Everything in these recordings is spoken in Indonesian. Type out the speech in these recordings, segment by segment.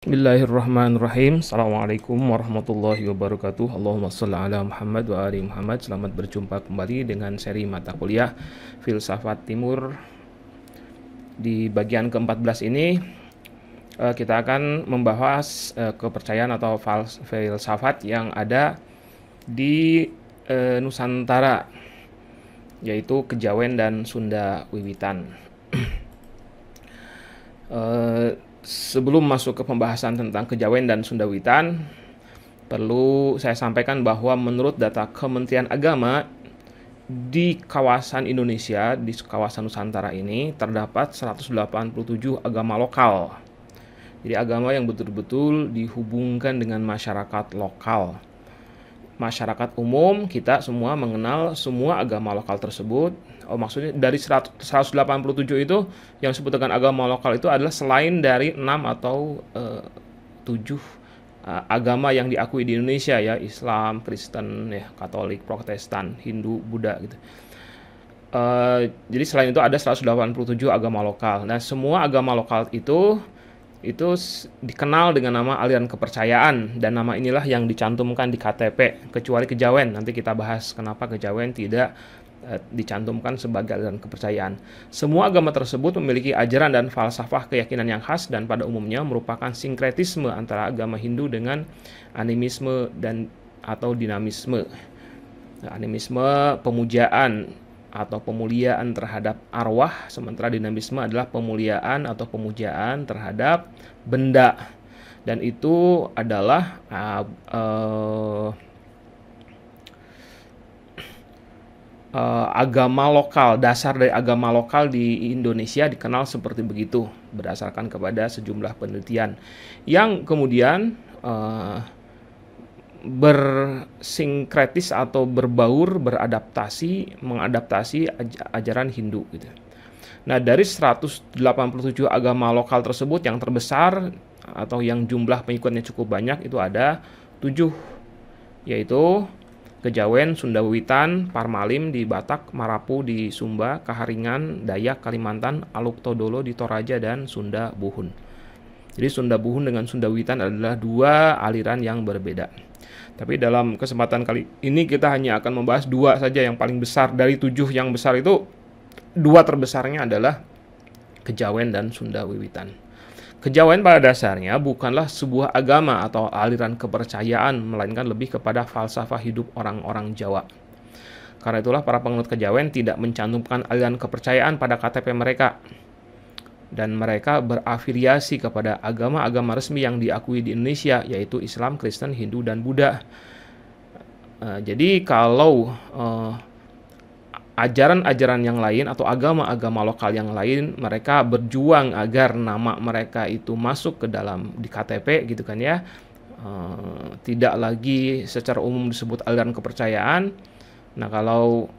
Bismillahirrahmanirrahim. Assalamualaikum warahmatullahi wabarakatuh. Allahumma shalli ala Muhammad wa ali Muhammad. Selamat berjumpa kembali dengan seri mata kuliah Filsafat Timur. Di bagian ke-14 ini kita akan membahas kepercayaan atau filsafat yang ada di Nusantara, yaitu Kejawen dan Sunda Wiwitan. Sebelum masuk ke pembahasan tentang Kejawen dan Sunda Wiwitan, perlu saya sampaikan bahwa menurut data Kementerian Agama, di kawasan Indonesia, di kawasan Nusantara ini, terdapat 187 agama lokal. Jadi agama yang betul-betul dihubungkan dengan masyarakat lokal. Masyarakat umum, kita semua mengenal semua agama lokal tersebut. Maksudnya dari 187 itu yang disebut dengan agama lokal itu adalah selain dari 6 atau 7 agama yang diakui di Indonesia, ya, Islam, Kristen, ya, Katolik, Protestan, Hindu, Buddha gitu. Jadi selain itu ada 187 agama lokal. Nah, semua agama lokal itu dikenal dengan nama aliran kepercayaan, dan nama inilah yang dicantumkan di KTP, kecuali Kejawen. Nanti kita bahas kenapa Kejawen tidak dicantumkan sebagai aliran kepercayaan. Semua agama tersebut memiliki ajaran dan falsafah keyakinan yang khas dan pada umumnya merupakan sinkretisme antara agama Hindu dengan animisme dan atau dinamisme. Animisme pemujaan atau pemuliaan terhadap arwah, sementara dinamisme adalah pemuliaan atau pemujaan terhadap benda. Dan itu adalah agama lokal. Dasar dari agama lokal di Indonesia dikenal seperti begitu, berdasarkan kepada sejumlah penelitian yang kemudian bersinkretis atau berbaur, beradaptasi, mengadaptasi ajaran Hindu gitu. Nah, dari 187 agama lokal tersebut, yang terbesar atau yang jumlah pengikutnya cukup banyak itu ada 7, yaitu Kejawen, Sunda Wiwitan, Parmalim di Batak, Marapu di Sumba, Kaharingan, Dayak, Kalimantan, Aluk Todolo di Toraja, dan Sunda Buhun. Jadi Sunda Buhun dengan Sunda Wiwitan adalah dua aliran yang berbeda. Tapi dalam kesempatan kali ini kita hanya akan membahas 2 saja yang paling besar. Dari 7 yang besar itu, 2 terbesarnya adalah Kejawen dan Sunda Wiwitan. Kejawen pada dasarnya bukanlah sebuah agama atau aliran kepercayaan, melainkan lebih kepada falsafah hidup orang-orang Jawa. Karena itulah para penganut Kejawen tidak mencantumkan aliran kepercayaan pada KTP mereka, dan mereka berafiliasi kepada agama-agama resmi yang diakui di Indonesia, yaitu Islam, Kristen, Hindu, dan Buddha. Jadi kalau ajaran-ajaran yang lain atau agama-agama lokal yang lain, mereka berjuang agar nama mereka itu masuk ke dalam di KTP gitu kan ya, tidak lagi secara umum disebut aliran kepercayaan. Nah, kalau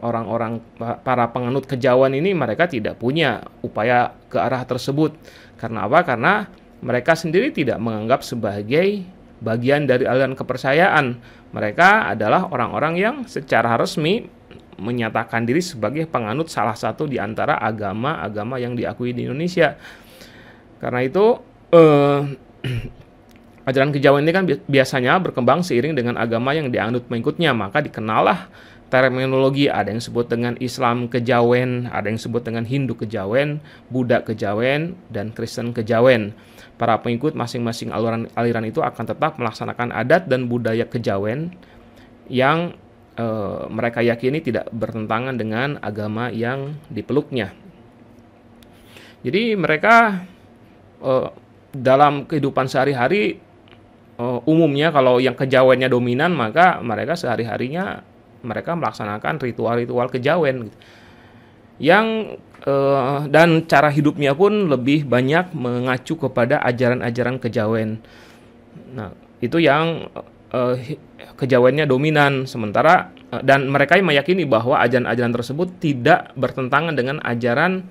orang-orang para penganut Kejawen ini, mereka tidak punya upaya ke arah tersebut. Karena apa? Karena mereka sendiri tidak menganggap sebagai bagian dari aliran kepercayaan. Mereka adalah orang-orang yang secara resmi menyatakan diri sebagai penganut salah satu di antara agama-agama yang diakui di Indonesia. Karena itu ajaran Kejawen ini kan biasanya berkembang seiring dengan agama yang dianut pengikutnya, maka dikenallah terminologi, ada yang disebut dengan Islam Kejawen, ada yang disebut dengan Hindu Kejawen, Buddha Kejawen, dan Kristen Kejawen. Para pengikut masing-masing aliran itu akan tetap melaksanakan adat dan budaya Kejawen yang mereka yakini tidak bertentangan dengan agama yang dipeluknya. Jadi mereka dalam kehidupan sehari-hari, umumnya kalau yang Kejawennya dominan, maka mereka sehari-harinya mereka melaksanakan ritual-ritual Kejawen yang dan cara hidupnya pun lebih banyak mengacu kepada ajaran-ajaran Kejawen. Nah, itu yang Kejawennya dominan, sementara dan mereka meyakini bahwa ajaran-ajaran tersebut tidak bertentangan dengan ajaran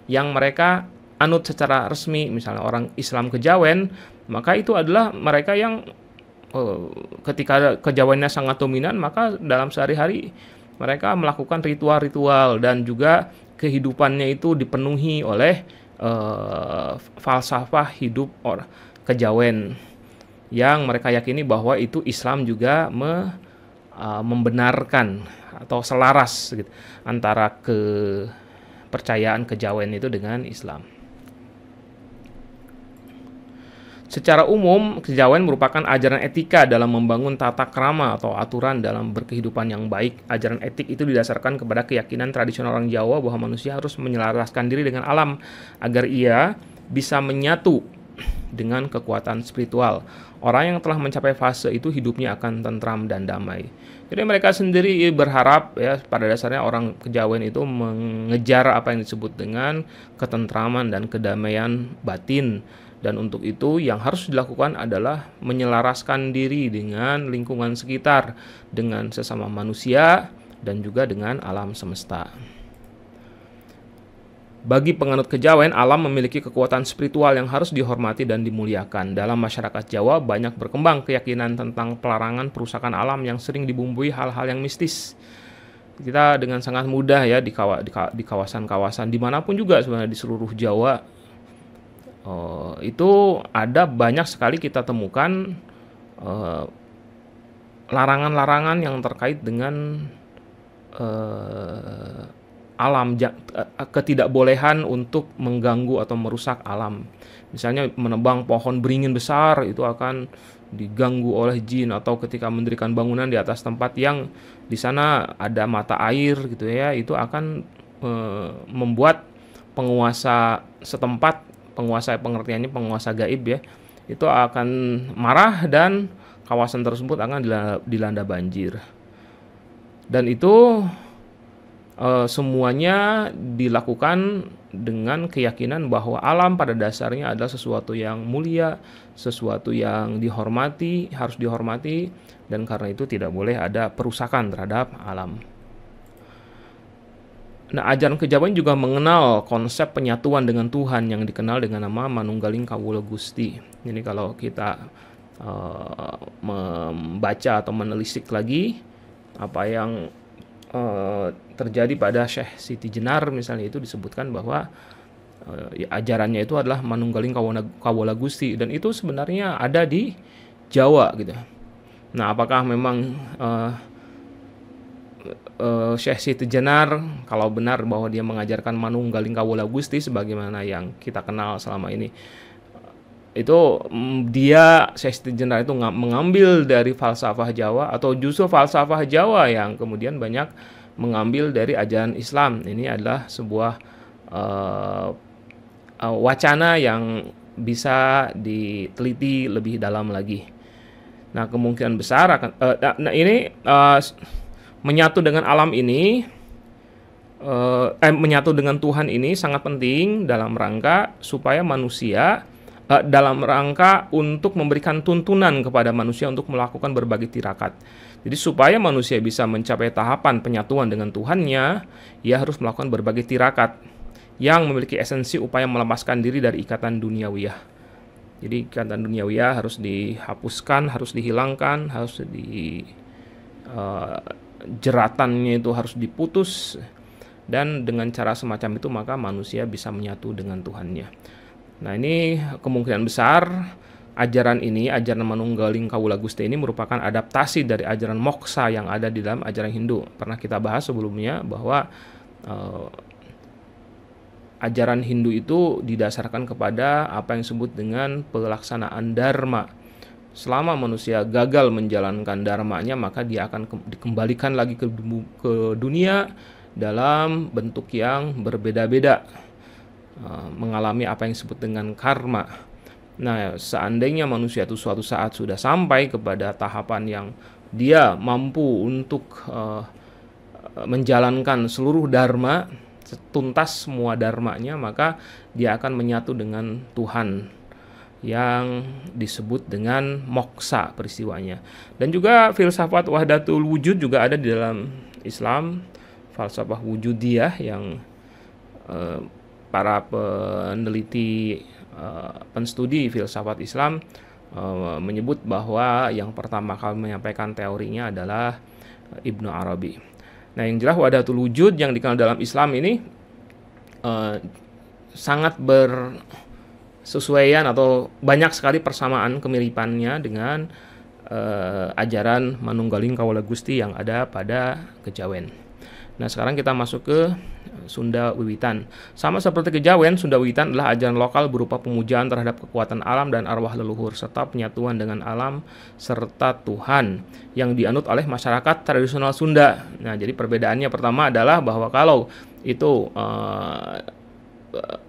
yang mereka anut secara resmi. Misalnya orang Islam Kejawen, maka itu adalah mereka yang ketika Kejawennya sangat dominan, maka dalam sehari-hari mereka melakukan ritual-ritual dan juga kehidupannya itu dipenuhi oleh falsafah hidup kejawen yang mereka yakini bahwa itu Islam juga membenarkan atau selaras gitu, antara kepercayaan kejawen itu dengan Islam. Secara umum, kejawen merupakan ajaran etika dalam membangun tata krama atau aturan dalam berkehidupan yang baik. Ajaran etik itu didasarkan kepada keyakinan tradisional orang Jawa bahwa manusia harus menyelaraskan diri dengan alam agar ia bisa menyatu dengan kekuatan spiritual. Orang yang telah mencapai fase itu hidupnya akan tentram dan damai. Jadi mereka sendiri berharap, ya, pada dasarnya orang kejawen itu mengejar apa yang disebut dengan ketentraman dan kedamaian batin. Dan untuk itu yang harus dilakukan adalah menyelaraskan diri dengan lingkungan sekitar, dengan sesama manusia, dan juga dengan alam semesta. Bagi penganut kejawen, alam memiliki kekuatan spiritual yang harus dihormati dan dimuliakan. Dalam masyarakat Jawa banyak berkembang keyakinan tentang pelarangan perusakan alam yang sering dibumbui hal-hal yang mistis. Kita dengan sangat mudah, ya, di kawasan-kawasan dimanapun juga sebenarnya di seluruh Jawa, itu ada banyak sekali kita temukan larangan-larangan yang terkait dengan alam, ketidakbolehan untuk mengganggu atau merusak alam. Misalnya menebang pohon beringin besar itu akan diganggu oleh jin, atau ketika mendirikan bangunan di atas tempat yang di sana ada mata air gitu, ya, itu akan membuat penguasa setempat, penguasa pengertiannya penguasa gaib, ya, itu akan marah dan kawasan tersebut akan dilanda banjir. Dan itu semuanya dilakukan dengan keyakinan bahwa alam pada dasarnya adalah sesuatu yang mulia, sesuatu yang dihormati, harus dihormati, dan karena itu tidak boleh ada perusakan terhadap alam. Nah, ajaran kejawen juga mengenal konsep penyatuan dengan Tuhan yang dikenal dengan nama Manunggaling Kawula Gusti. Jadi kalau kita membaca atau menelisik lagi apa yang terjadi pada Syekh Siti Jenar misalnya, itu disebutkan bahwa ajarannya itu adalah Manunggaling Kawula Gusti, dan itu sebenarnya ada di Jawa gitu. Nah, apakah memang Syekh Siti Jenar, kalau benar bahwa dia mengajarkan Manunggaling Kawula Gusti sebagaimana yang kita kenal selama ini, itu dia, Syekh Siti Jenar itu mengambil dari falsafah Jawa, atau justru falsafah Jawa yang kemudian banyak mengambil dari ajaran Islam? Ini adalah sebuah wacana yang bisa diteliti lebih dalam lagi. Nah, kemungkinan besar akan menyatu dengan alam ini, menyatu dengan Tuhan ini sangat penting dalam rangka supaya manusia, dalam rangka untuk memberikan tuntunan kepada manusia untuk melakukan berbagai tirakat. Jadi supaya manusia bisa mencapai tahapan penyatuan dengan Tuhannya, ia harus melakukan berbagai tirakat yang memiliki esensi upaya melepaskan diri dari ikatan duniawiyah. Jadi ikatan duniawiyah harus dihapuskan, harus dihilangkan, harus jeratannya itu harus diputus, dan dengan cara semacam itu maka manusia bisa menyatu dengan Tuhannya. Nah, ini kemungkinan besar ajaran ini, ajaran Manunggaling Kawula Gusti ini merupakan adaptasi dari ajaran moksa yang ada di dalam ajaran Hindu. Pernah kita bahas sebelumnya bahwa ajaran Hindu itu didasarkan kepada apa yang disebut dengan pelaksanaan dharma. Selama manusia gagal menjalankan dharmanya, maka dia akan dikembalikan lagi ke dunia dalam bentuk yang berbeda-beda, mengalami apa yang disebut dengan karma. Nah, seandainya manusia itu suatu saat sudah sampai kepada tahapan yang dia mampu untuk menjalankan seluruh dharma, tuntas semua dharmanya, maka dia akan menyatu dengan Tuhan yang disebut dengan moksa peristiwanya. Dan juga filsafat wahdatul wujud juga ada di dalam Islam, falsafah wujudiyah yang para peneliti, penstudi filsafat Islam menyebut bahwa yang pertama kali menyampaikan teorinya adalah Ibnu Arabi. Nah, yang jelas wahdatul wujud yang dikenal dalam Islam ini sangat bersesuaian atau banyak sekali persamaan kemiripannya dengan ajaran Manunggaling Kawula Gusti yang ada pada Kejawen. Nah, sekarang kita masuk ke Sunda Wiwitan. Sama seperti Kejawen, Sunda Wiwitan adalah ajaran lokal berupa pemujaan terhadap kekuatan alam dan arwah leluhur serta penyatuan dengan alam serta Tuhan yang dianut oleh masyarakat tradisional Sunda. Nah, jadi perbedaannya pertama adalah bahwa kalau itu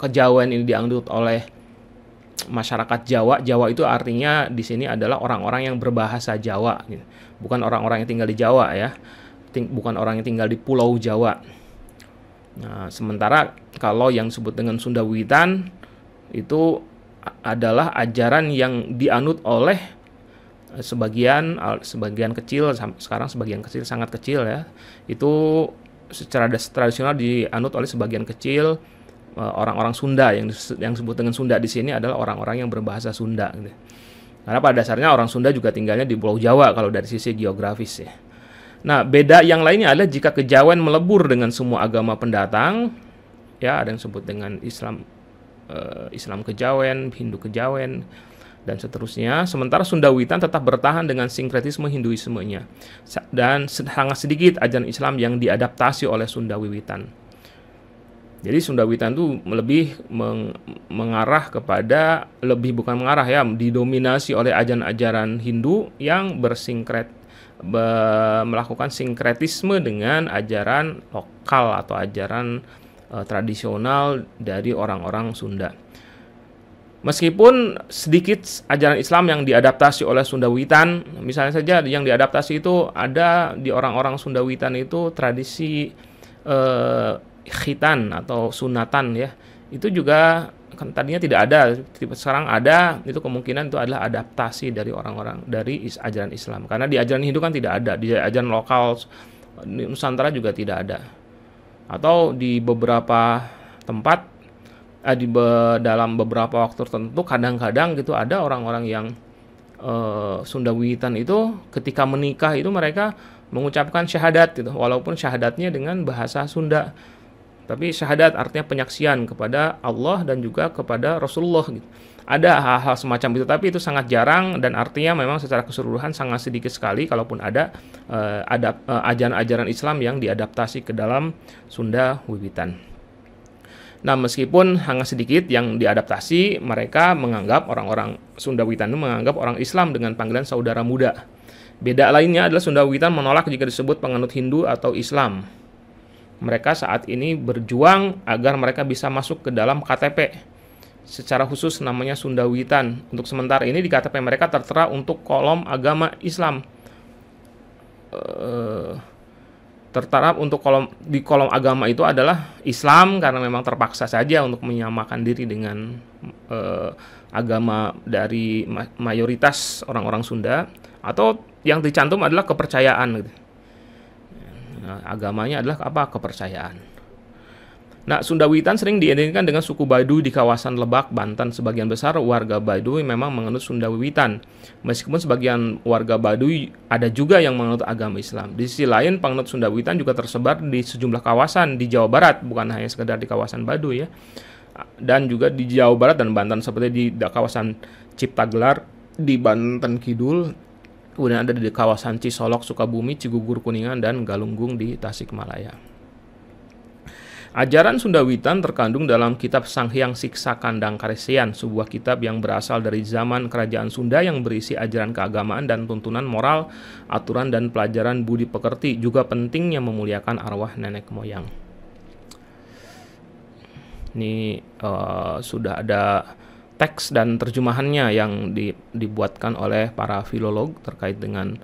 Kejawen ini dianut oleh masyarakat Jawa. Jawa itu artinya di sini adalah orang-orang yang berbahasa Jawa, gitu. Bukan orang-orang yang tinggal di Jawa ya, bukan orang yang tinggal di Pulau Jawa. Nah, sementara kalau yang disebut dengan Sunda Wiwitan itu adalah ajaran yang dianut oleh sebagian kecil, sekarang sebagian kecil, sangat kecil ya, itu secara tradisional dianut oleh sebagian kecil orang-orang Sunda. Yang disebut dengan Sunda di sini adalah orang-orang yang berbahasa Sunda, gitu. Karena pada dasarnya orang Sunda juga tinggalnya di Pulau Jawa kalau dari sisi geografis ya. Nah, beda yang lainnya adalah jika Kejawen melebur dengan semua agama pendatang, ya ada yang disebut dengan Islam Kejawen, Hindu Kejawen, dan seterusnya. Sementara Sunda Wiwitan tetap bertahan dengan sinkretisme Hinduismenya, dan sangat sedikit ajaran Islam yang diadaptasi oleh Sunda Wiwitan. Jadi Sunda Wiwitan itu lebih mengarah kepada, didominasi oleh ajaran-ajaran Hindu yang melakukan sinkretisme dengan ajaran lokal atau ajaran tradisional dari orang-orang Sunda. Meskipun sedikit ajaran Islam yang diadaptasi oleh Sunda Wiwitan, misalnya saja yang diadaptasi itu ada di orang-orang Sunda Wiwitan itu tradisi khitan atau sunatan ya, itu juga kan tadinya tidak ada, sekarang ada. Itu kemungkinan itu adalah adaptasi dari orang-orang dari ajaran Islam, karena di ajaran Hindu kan tidak ada, di ajaran lokal Nusantara juga tidak ada. Atau di beberapa tempat dalam beberapa waktu tertentu kadang-kadang gitu ada orang-orang yang Sunda Wiwitan itu ketika menikah itu mereka mengucapkan syahadat gitu, walaupun syahadatnya dengan bahasa Sunda. Tapi syahadat artinya penyaksian kepada Allah dan juga kepada Rasulullah gitu. Ada hal-hal semacam itu, tapi itu sangat jarang dan artinya memang secara keseluruhan sangat sedikit sekali kalaupun ada ajaran-ajaran Islam yang diadaptasi ke dalam Sunda Wiwitan. Nah, meskipun sangat sedikit yang diadaptasi, mereka menganggap, orang-orang Sunda Wiwitan itu menganggap orang Islam dengan panggilan saudara muda. Beda lainnya adalah Sunda Wiwitan menolak jika disebut penganut Hindu atau Islam. Mereka saat ini berjuang agar mereka bisa masuk ke dalam KTP. Secara khusus namanya Sunda Wiwitan. Untuk sementara ini di KTP mereka tertera untuk kolom agama Islam. Tertera untuk di kolom agama itu adalah Islam karena memang terpaksa saja untuk menyamakan diri dengan agama dari mayoritas orang-orang Sunda, atau yang dicantum adalah kepercayaan gitu. Nah, agamanya adalah apa? Kepercayaan. Nah, Sunda Wiwitan sering diidentikan dengan suku Baduy di kawasan Lebak, Banten. Sebagian besar warga Baduy memang menganut Sunda Wiwitan. Meskipun sebagian warga Baduy ada juga yang menganut agama Islam. Di sisi lain, penganut Sunda Wiwitan juga tersebar di sejumlah kawasan di Jawa Barat, bukan hanya sekedar di kawasan Baduy ya. Dan juga di Jawa Barat dan Banten, seperti di kawasan Ciptagelar di Banten Kidul. Kemudian ada di kawasan Cisolok, Sukabumi, Cigugur, Kuningan, dan Galunggung di Tasikmalaya. Ajaran Sunda Wiwitan terkandung dalam kitab Sanghyang Siksa Kandang Karesian, sebuah kitab yang berasal dari zaman kerajaan Sunda yang berisi ajaran keagamaan dan tuntunan moral, aturan dan pelajaran budi pekerti, juga pentingnya memuliakan arwah nenek moyang. Ini sudah ada teks dan terjemahannya yang dibuatkan oleh para filolog terkait dengan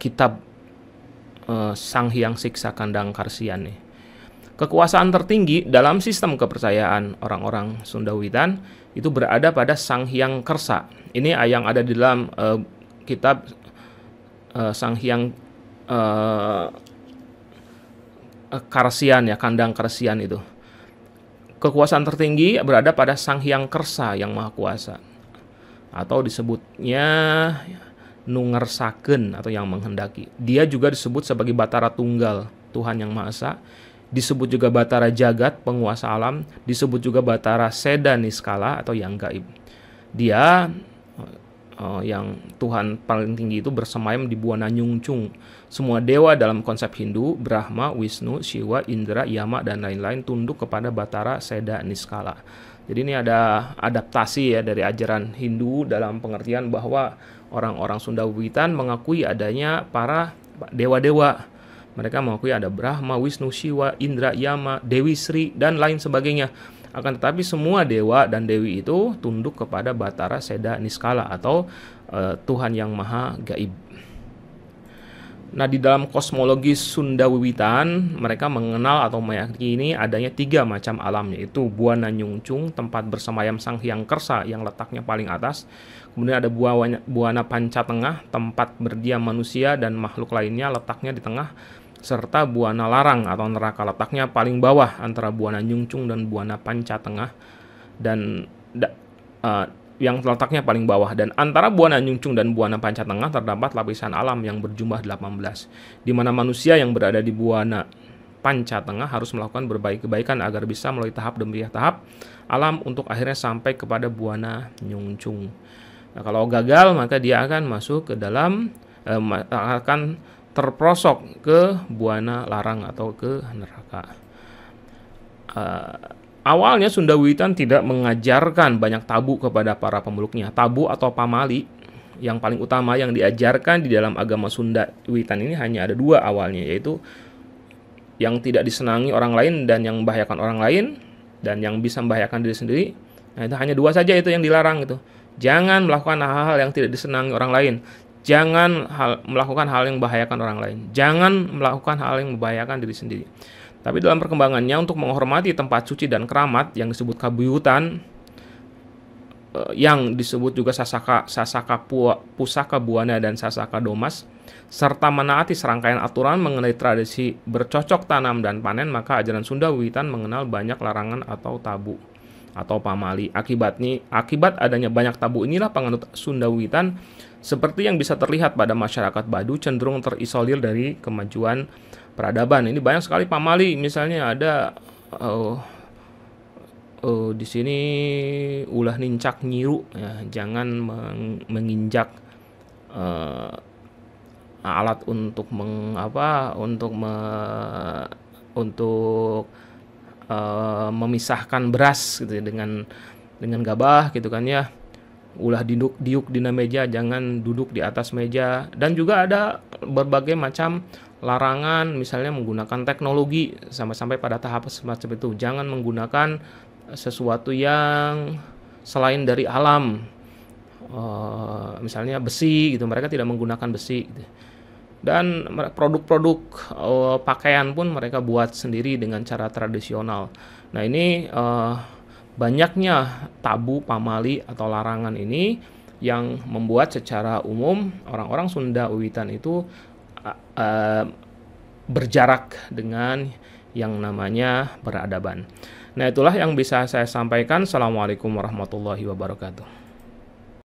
kitab Sanghyang Siksa Kandang Karesian nih. Kekuasaan tertinggi dalam sistem kepercayaan orang-orang Sunda Wiwitan itu berada pada Sanghyang Kersa. Ini yang ada di dalam kitab Sanghyang Karesian ya, Kandang Karesian itu. Kekuasaan tertinggi berada pada Sanghyang Kersa yang Maha Kuasa, atau disebutnya Nungersakeun atau yang menghendaki. Dia juga disebut sebagai Batara Tunggal, Tuhan yang Maha Esa. disebut juga Batara Jagat, penguasa alam, disebut juga Batara Seda Niskala atau yang gaib. Dia yang Tuhan paling tinggi itu bersemayam di Buana Nyungcung. Semua dewa dalam konsep Hindu, Brahma, Wisnu, Shiva, Indra, Yama, dan lain-lain tunduk kepada Batara Seda Niskala. Jadi ini ada adaptasi ya dari ajaran Hindu dalam pengertian bahwa orang-orang Sunda Wiwitan mengakui adanya para dewa-dewa. Mereka mengakui ada Brahma, Wisnu, Shiva, Indra, Yama, Dewi Sri, dan lain sebagainya. Akan tetapi semua dewa dan dewi itu tunduk kepada Batara Seda Niskala atau Tuhan yang Maha Gaib. Nah, di dalam kosmologi Sunda Wiwitan, mereka mengenal atau meyakini adanya 3 macam alam, yaitu Buana Nyungcung, tempat bersemayam Sang Hyang Kersa yang letaknya paling atas. Kemudian ada Buana Panca Tengah, tempat berdiam manusia dan makhluk lainnya, letaknya di tengah. Serta Buana Larang atau neraka, letaknya paling bawah antara Buana Nyungcung dan Buana Panca Tengah, dan yang letaknya paling bawah. Dan antara Buana Nyungcung dan Buana Panca Tengah terdapat lapisan alam yang berjumlah 18, di mana manusia yang berada di Buana Panca Tengah harus melakukan berbagai kebaikan agar bisa melalui tahap demi tahap alam untuk akhirnya sampai kepada Buana Nyungcung. Nah, kalau gagal maka dia akan masuk ke dalam akan terprosok ke Buana Larang atau ke neraka. Awalnya Sunda Wiwitan tidak mengajarkan banyak tabu kepada para pemeluknya. Tabu atau pamali yang paling utama yang diajarkan di dalam agama Sunda Wiwitan ini hanya ada 2 awalnya, yaitu yang tidak disenangi orang lain dan yang membahayakan orang lain, dan yang bisa membahayakan diri sendiri. Nah, itu hanya 2 saja itu yang dilarang itu. Jangan melakukan hal-hal yang tidak disenangi orang lain. Jangan melakukan hal yang membahayakan orang lain. Jangan melakukan hal yang membahayakan diri sendiri. Tapi dalam perkembangannya untuk menghormati tempat suci dan keramat yang disebut kabuyutan, yang disebut juga Sasaka Pusaka Buana dan Sasaka Domas, serta menaati serangkaian aturan mengenai tradisi bercocok tanam dan panen, maka ajaran Sunda Wiwitan mengenal banyak larangan atau tabu atau pamali. Akibat adanya banyak tabu inilah penganut Sunda Wiwitan, seperti yang bisa terlihat pada masyarakat Badu, cenderung terisolir dari kemajuan peradaban. Ini banyak sekali pamali, misalnya ada di sini ulah nincak nyiru, ya, jangan menginjak alat untuk memisahkan beras gitu ya, dengan gabah gitu kan ya. Ulah diuk dina meja, jangan duduk di atas meja. Dan juga ada berbagai macam larangan, misalnya menggunakan teknologi sampai pada tahap semacam itu. Jangan menggunakan sesuatu yang selain dari alam, misalnya besi gitu, mereka tidak menggunakan besi gitu. Dan produk-produk pakaian pun mereka buat sendiri dengan cara tradisional. Nah, ini banyaknya tabu, pamali atau larangan ini yang membuat secara umum orang-orang Sunda Wiwitan itu berjarak dengan yang namanya peradaban. Nah, itulah yang bisa saya sampaikan. Assalamualaikum warahmatullahi wabarakatuh.